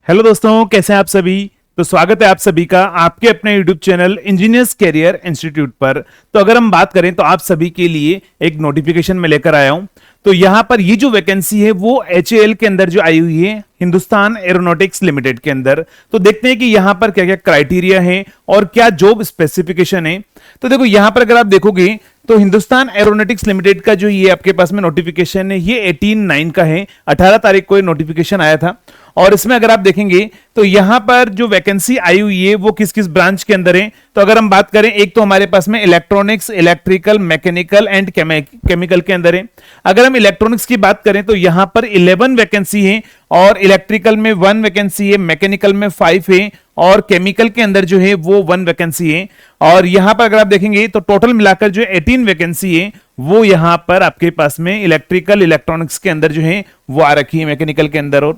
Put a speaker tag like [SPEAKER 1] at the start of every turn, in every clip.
[SPEAKER 1] Hello दोस्तों, कैसे हैं आप सभी। तो स्वागत है आप सभी का आपके अपने YouTube channel engineers career institute पर। तो अगर हम बात करें तो आप सभी के लिए एक नोटिफिकेशन में लेकर आया हूं। तो यहां पर ये जो वैकेंसी है वो HAL के अंदर जो आई हुई है, हिंदुस्तान एरोनॉटिक्स लिमिटेड के अंदर। तो देखते हैं कि यहां पर क्या क्या क्राइटेरिया है और क्या जॉब स्पेसिफिकेशन है। तो देखो यहां पर अगर आप देखोगे तो हिंदुस्तान एरोनॉटिक्स लिमिटेड का जो ये आपके पास में नोटिफिकेशन है ये 18/9 का है, 18 तारीख को ये नोटिफिकेशन आया था। और इसमें अगर आप देखेंगे तो यहां पर जो वैकेंसी आई हुई है वो किस किस ब्रांच के अंदर है। तो अगर हम बात करें, एक तो हमारे पास में electronics, electrical, mechanical and chemical के अंदर है। अगर हम इलेक्ट्रॉनिक्स की बात करें तो यहां पर 11 वैकेंसी है और इलेक्ट्रिकल में 1 वैकेंसी है, मैकेनिकल में 5 है और केमिकल के अंदर जो है वो 1 वैकेंसी है। और यहां पर अगर आप देखेंगे तो टोटल मिलाकर जो 18 वैकेंसी है वो यहां पर आपके पास में इलेक्ट्रिकल इलेक्ट्रॉनिक्स के अंदर जो है वो आ रखी है, मैकेनिकल के अंदर। और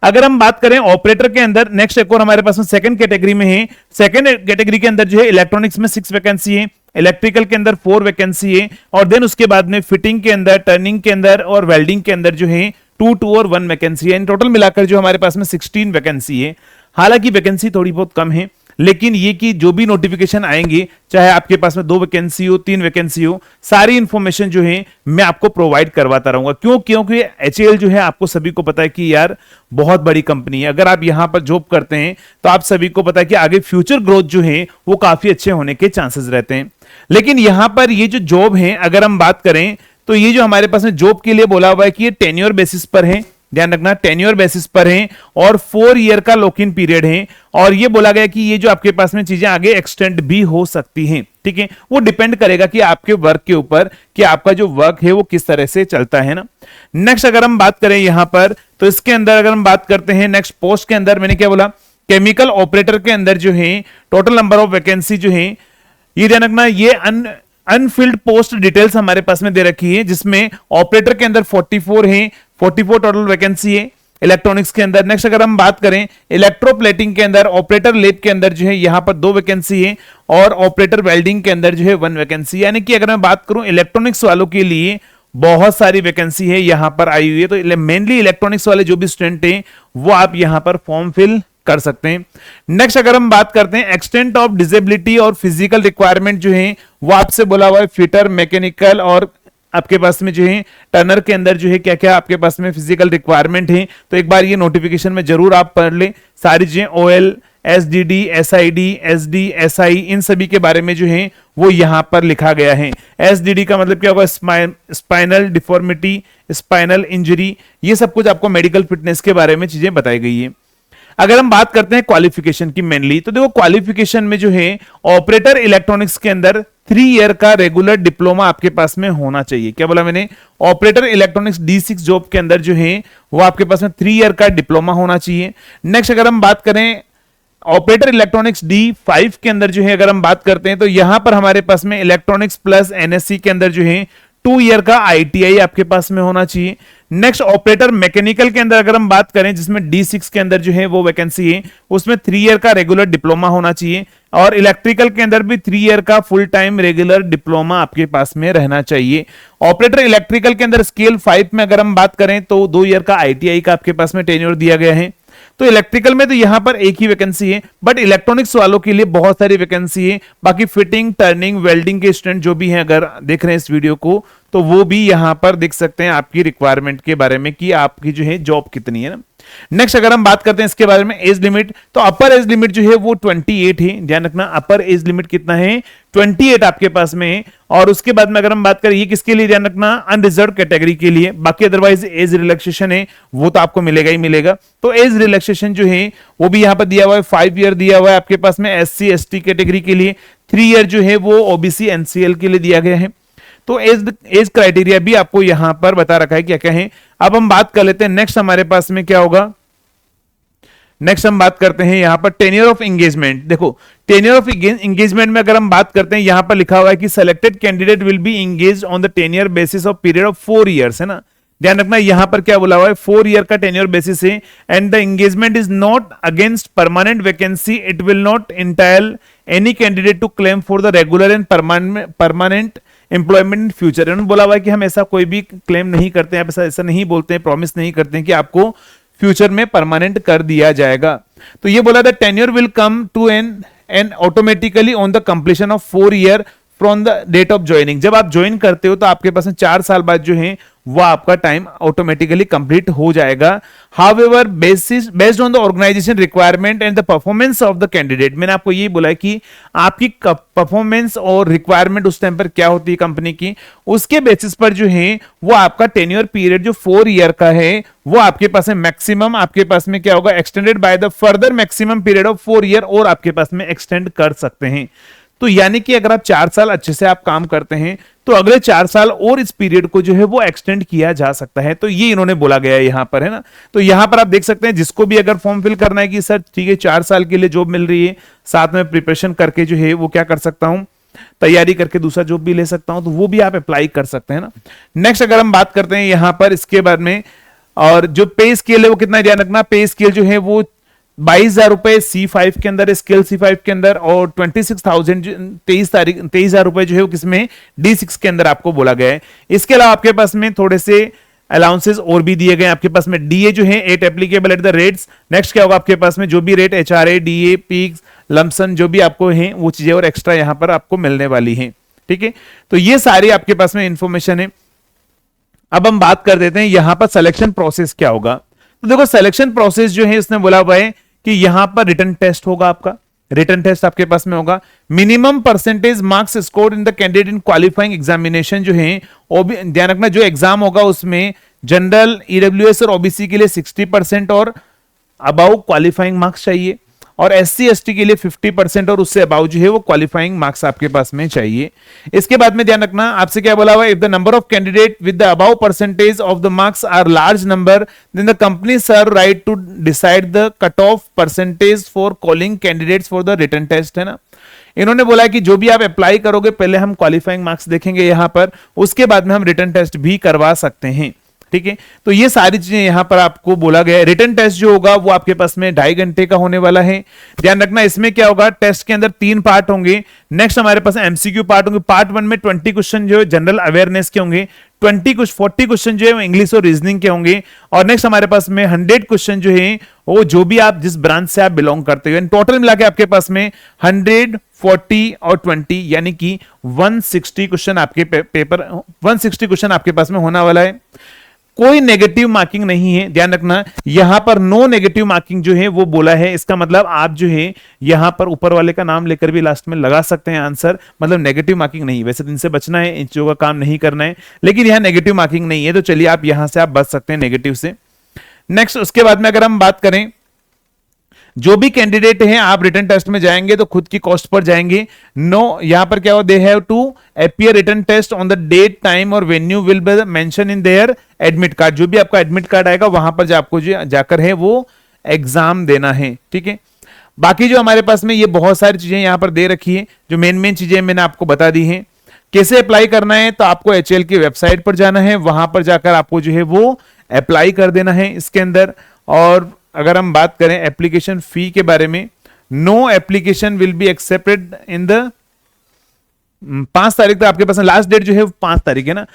[SPEAKER 1] अगर हम बात करें ऑपरेटर के अंदर, नेक्स्ट एक और हमारे पास में सेकंड कैटेगरी में है। सेकंड कैटेगरी के अंदर जो है इलेक्ट्रॉनिक्स में 6 वैकेंसी है, इलेक्ट्रिकल के अंदर 4 वैकेंसी है और देन उसके बाद में फिटिंग के अंदर, टर्निंग के अंदर और वेल्डिंग के अंदर जो है 2 और 1 वैकेंसी है। इन टोटल मिलाकर जो हमारे पास में 16 वैकेंसी है। हालांकि वैकेंसी थोड़ी बहुत कम है, लेकिन ये कि जो भी नोटिफिकेशन आएंगे, चाहे आपके पास में 2 वैकेंसी हो, 3 वैकेंसी हो, सारी इंफॉर्मेशन जो है मैं आपको प्रोवाइड करवाता रहूंगा। क्योंकि HAL जो है आपको सभी को पता है कि यार बहुत बड़ी कंपनी है। अगर आप यहां पर जॉब करते हैं तो आप सभी को पता है कि आगे फ्यूचर ग्रोथ जो है वो काफी अच्छे होने के चांसेस रहते हैं। लेकिन यहां पर ये जो जॉब है, अगर हम बात करें तो ये जो हमारे पास में जॉब के लिए बोला हुआ है कि ये टेन्योर बेसिस पर है, ध्यान रखना टेन्योर बेसिस पर है और 4 ईयर का लॉक इन पीरियड है। और ये बोला गया कि ये जो आपके पास में चीजें आगे एक्सटेंड भी हो सकती हैं, ठीक है। वो डिपेंड करेगा कि आपके वर्क के ऊपर कि आपका जो वर्क है वो किस तरह से चलता है ना। नेक्स्ट अगर हम बात करें यहां पर तो इसके अंदर अगर हम बात करते हैं नेक्स्ट पोस्ट के अंदर, मैंने क्या बोला, केमिकल ऑपरेटर के अंदर जो है टोटल नंबर ऑफ वैकेंसी जो है ये ध्यान रखना, ये अनफिल्ड पोस्ट डिटेल्स हमारे पास में दे रखी है, जिसमें ऑपरेटर के अंदर 44 है, 44 टोटल वैकेंसी है इलेक्ट्रॉनिक्स के अंदर। नेक्स्ट अगर हम बात करें इलेक्ट्रोप्लेटिंग के अंदर, ऑपरेटर लैब के अंदर जो है यहां पर 2 वैकेंसी है और ऑपरेटर वेल्डिंग के अंदर जो है 1 वैकेंसी। यानी कि अगर मैं बात करूं इलेक्ट्रॉनिक्स वालों के लिए बहुत सारी वैकेंसी है यहां पर आई हुई है। तो मेनली इलेक्ट्रॉनिक्स वाले जो भी स्टूडेंट हैं वो आप यहां पर फॉर्म फिल कर सकते हैं। नेक्स्ट अगर हम बात करते हैं एक्सटेंट ऑफ डिसेबिलिटी और फिजिकल रिक्वायरमेंट जो है वो आपसे बोला हुआ है फिटर, मैकेनिकल और आपके पास में जो है टर्नर के अंदर जो है क्या क्या आपके पास में फिजिकल रिक्वायरमेंट है। तो एक बार ये नोटिफिकेशन में जरूर आप पढ़ ले सारी चीजें, OL, SDD, SID, SD, SI, इन सभी के बारे में जो है वो यहां पर लिखा गया है। SDD का मतलब क्या होगा, स्पाइनल डिफॉर्मिटी, स्पाइनल इंजरी, ये सब कुछ आपको मेडिकल फिटनेस के बारे में चीजें बताई गई है। अगर हम बात करते हैं क्वालिफिकेशन की मेनली, तो देखो क्वालिफिकेशन में जो है ऑपरेटर इलेक्ट्रॉनिक्स के अंदर 3 ईयर का रेगुलर डिप्लोमा आपके पास में होना चाहिए। क्या बोला मैंने, ऑपरेटर इलेक्ट्रॉनिक्स D6 जॉब के अंदर जो है वो आपके पास में 3 ईयर का डिप्लोमा होना चाहिए। नेक्स्ट अगर हम बात करें ऑपरेटर इलेक्ट्रॉनिक्स D5 के अंदर जो है अगर हम बात करते हैं तो यहां पर हमारे पास में इलेक्ट्रॉनिक्स प्लस NSC के अंदर जो है 2 ईयर का ITI आपके पास में होना चाहिए। नेक्स्ट ऑपरेटर मैकेनिकल के अंदर अगर हम बात करें जिसमें D6 के अंदर जो है वो वैकेंसी है, उसमें 3 ईयर का रेगुलर डिप्लोमा होना चाहिए। और इलेक्ट्रिकल के अंदर भी 3 ईयर का फुल टाइम रेगुलर डिप्लोमा आपके पास में रहना चाहिए। ऑपरेटर इलेक्ट्रिकल के अंदर स्केल 5 में अगर हम बात करें तो 2 ईयर का ITI का आपके पास में टेन्योर दिया गया है। तो इलेक्ट्रिकल में तो यहां पर एक ही वैकेंसी है, बट इलेक्ट्रॉनिक्स वालों के लिए बहुत सारी वैकेंसी है। बाकी फिटिंग, टर्निंग, वेल्डिंग के स्टूडेंट जो भी हैं अगर देख रहे हैं इस वीडियो को तो वो भी यहां पर देख सकते हैं आपकी रिक्वायरमेंट के बारे में कि आपकी जो है जॉब कितनी है ना। नेक्स्ट अगर हम बात करते हैं इसके बारे में एज लिमिट, तो अपर एज लिमिट जो है वो 28 है, ध्यान रखना अपर एज लिमिट कितना है, 28 आपके पास में है। और उसके बाद में अगर हम बात करें ये किसके लिए, ध्यान रखना अनरिजर्व कैटेगरी के लिए। बाकी अदरवाइज एज रिलैक्सेशन है वो तो आपको मिलेगा ही मिलेगा। तो एज रिलैक्सेशन जो है वो भी यहां पर दिया हुआ है, 5 ईयर दिया हुआ है आपके पास में SC ST कैटेगरी के लिए, 3 ईयर जो है वो OBC NCL के लिए दिया गया है। तो एज क्राइटेरिया भी आपको यहां पर बता रखा है क्या क्या है। अब हम बात कर लेते हैं नेक्स्ट हमारे पास में क्या होगा। नेक्स्ट हम बात करते हैं यहां पर टेन्योर ऑफ एंगेजमेंट। देखो टेन्योर ऑफ एंगेजमेंट में अगर हम बात करते हैं यहां पर लिखा हुआ है कि selected candidate will be engaged on the tenure basis of period of 4 years, है ना। ध्यान रखना यहां पर क्या बोला हुआ है, 4 ईयर का टेन्योर बेसिस है and the engagement is not against permanent vacancy, it will not entail any candidate to claim for the regular and permanent employment in future. उन्होंने बोला हुआ है कि हम ऐसा कोई भी क्लेम नहीं करते हैं, ऐसा नहीं बोलते हैं, प्रॉमिस नहीं करते हैं कि आपको फ्यूचर में परमानेंट कर दिया जाएगा। तो ये बोला था tenure will come to an automatically on the completion of 4 year from the date of joining. जब आप ज्वाइन करते हो तो आपके पास में 4 साल बाद जो है वो आपका टाइम ऑटोमेटिकली कंप्लीट हो जाएगा। However based on the organisation requirement and the performance of the candidate, मैंने आपको ये बोला है कि आपकी परफॉर्मेंस और रिक्वायरमेंट उस टाइम पर क्या होती है कंपनी की, उसके बेसिस पर जो है वो आपका टेन्योर पीरियड जो 4 ईयर का है वो आपके पास में मैक्सिमम आपके पास में क्या होगा, extended by the further maximum period of 4 year, और आपके पास में एक्सटेंड कर सकते हैं। तो यानी कि अगर आप 4 साल अच्छे से आप काम करते हैं तो अगले 4 साल और इस पीरियड को जो है वो एक्सटेंड किया जा सकता है। तो ये इन्होंने बोला गया है यहां पर, है ना। तो यहां पर आप देख सकते हैं जिसको भी अगर फॉर्म फिल करना है कि सर ठीक है 4 साल के लिए जॉब मिल रही है, साथ में प्रिपरेशन करके जो है वो क्या कर सकता हूं, तैयारी करके दूसरा जॉब भी ले सकता हूं, तो वो भी आप अप्लाई कर सकते हैं ना। नेक्स्ट अगर हम बात करते हैं यहां पर इसके बारे में, और जो पे स्केल है वो कितना ध्यान रखना, पे स्केल जो है वो 22,000 रुपए C5 के अंदर, स्केल C5 के अंदर, और 23,000 रुपए जो है वो किसमें, D6 के अंदर आपको बोला गया है। इसके अलावा आपके पास में थोड़े से अलाउंसेस और भी दिए गए आपके पास में। डीए जो है at applicable at the rates. Next क्या होगा आपके पास में, जो भी rate HRA, DA, perks, lump sum जो भी आपको है वो चीजें और एक्स्ट्रा यहां पर आपको मिलने वाली है। ठीक है, तो ये सारी आपके पास में इंफॉर्मेशन है। अब हम बात कर देते हैं यहां पर सिलेक्शन प्रोसेस क्या होगा। तो देखो सिलेक्शन प्रोसेस जो है इसने बोला हुआ है कि यहां पर रिटन टेस्ट होगा, आपका रिटन टेस्ट आपके पास में होगा। Minimum percentage marks score in the candidate in qualifying examination जो है, ध्यान रखना जो एग्जाम होगा उसमें जनरल, ईडब्ल्यूएस और ओबीसी के लिए 60% और अबाउ क्वालिफाइंग मार्क्स चाहिए, और SC ST के लिए 50% और उससे अबाउ जो है वो क्वालिफाइंग मार्क्स आपके पास में चाहिए। इसके बाद में ध्यान रखना आपसे क्या बोला हुआ है, if the number of candidate with the above percentage of the marks are large number then the company sir right to decide the cut off percentage for calling candidates for the written test, है ना। इन्होंने बोला है कि जो भी आप apply करोगे पहले हम क्वालिफाइंग मार्क्स देखेंगे यहां पर, उसके बाद में हम रिटन टेस्ट भी करवा सकते हैं। ठीक है, तो ये सारी चीजें यहां पर आपको बोला गया है। रिटन टेस्ट जो होगा वो आपके पास में 2.5 घंटे का होने वाला है। ध्यान रखना इसमें क्या होगा, टेस्ट के अंदर 3 पार्ट होंगे। नेक्स्ट हमारे पास MCQ पार्ट होंगे। पार्ट 1 में 20 क्वेश्चन जो है जनरल अवेयरनेस के होंगे, 40 क्वेश्चन जो है इंग्लिश और रीजनिंग के होंगे, और नेक्स्ट हमारे पास में 100 क्वेश्चन जो है वो जो भी आप जिस ब्रांच से आप बिलोंग करते हो, टोटल मिला के आपके पास में 100, 40 और 20 यानी कि 160 क्वेश्चन आपके पेपर 160 क्वेश्चन आपके पास में होने वाला है। कोई नेगेटिव मार्किंग नहीं है, ध्यान रखना यहां पर नो नेगेटिव मार्किंग जो है वो बोला है। इसका मतलब आप जो है यहां पर ऊपर वाले का नाम लेकर भी लास्ट में लगा सकते हैं आंसर, मतलब नेगेटिव मार्किंग नहीं। वैसे दिन से बचना है, इन चीजों का काम नहीं करना है, लेकिन यहां नेगेटिव मार्किंग नहीं है, तो चलिए आप यहां से आप बच सकते हैं नेगेटिव से। नेक्स्ट उसके बाद में अगर हम बात करें, जो भी कैंडिडेट हैं आप रिटन टेस्ट में जाएंगे तो खुद की कॉस्ट पर जाएंगे। नो यहां पर क्या हो, they have to appear written test on the date, time और venue will be mention in their admit card. जो भी आपका एडमिट कार्ड आएगा वहां पर आपको जाकर है वो एग्जाम देना है। ठीक है, बाकी जो हमारे पास में ये बहुत सारी चीजें यहां पर दे रखी है, जो मेन चीजें मैंने आपको बता दी हैं। कैसे अप्लाई करना है, तो आपको HL की वेबसाइट पर जाना है, वहां पर जाकर आपको जो है वो अप्लाई कर देना है इसके अंदर। और अगर हम बात करें एप्लीकेशन फी के बारे में, no application will be accepted in the 5 तारीख तक आपके पास लास्ट डेट जो है 5 तारीख है ना,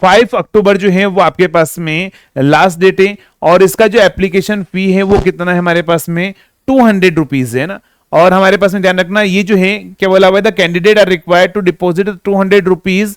[SPEAKER 1] 5 अक्टूबर जो है वो आपके पास में लास्ट डेट है। और इसका जो एप्लीकेशन फी है वो कितना है हमारे पास में 200 रुपीज है ना। और हमारे पास में ध्यान रखना ये जो है क्या बोला हुआ है, the candidate are required to deposit 200 rupees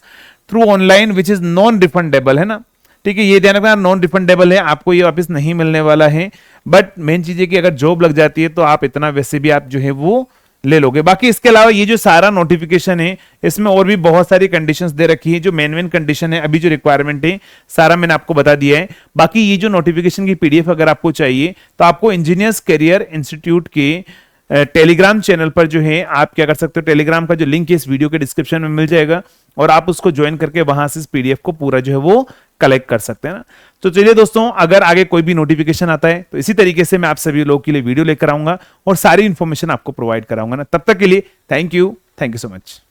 [SPEAKER 1] through online which is non refundable, है ना। ठीक है, ये ध्यान रखना नॉन रिफंडेबल है, आपको ये वापस नहीं मिलने वाला है। बट मेन चीज है कि अगर जॉब लग जाती है तो आप इतना वैसे भी आप जो है वो ले लोगे। बाकी इसके अलावा ये जो सारा नोटिफिकेशन है इसमें और भी बहुत सारी कंडीशंस दे रखी है। जो मेन कंडीशन है, अभी जो रिक्वायरमेंट है सारा मैंने आपको बता दिया है। बाकी ये जो नोटिफिकेशन की PDF अगर आपको चाहिए तो आपको इंजीनियर्स करियर इंस्टीट्यूट के टेलीग्राम चैनल पर जो है आप क्या कर सकते हो, टेलीग्राम का जो लिंक है इस वीडियो के डिस्क्रिप्शन में मिल जाएगा, और आप उसको ज्वाइन करके वहां से इस PDF को पूरा जो है वो कलेक्ट कर सकते हैं ना। तो चलिए दोस्तों, अगर आगे कोई भी नोटिफिकेशन आता है तो इसी तरीके से मैं आप सभी लोगों के लिए वीडियो लेकर आऊंगा और सारी इंफॉर्मेशन आपको प्रोवाइड कराऊंगा ना। तब तक के लिए थैंक यू सो मच।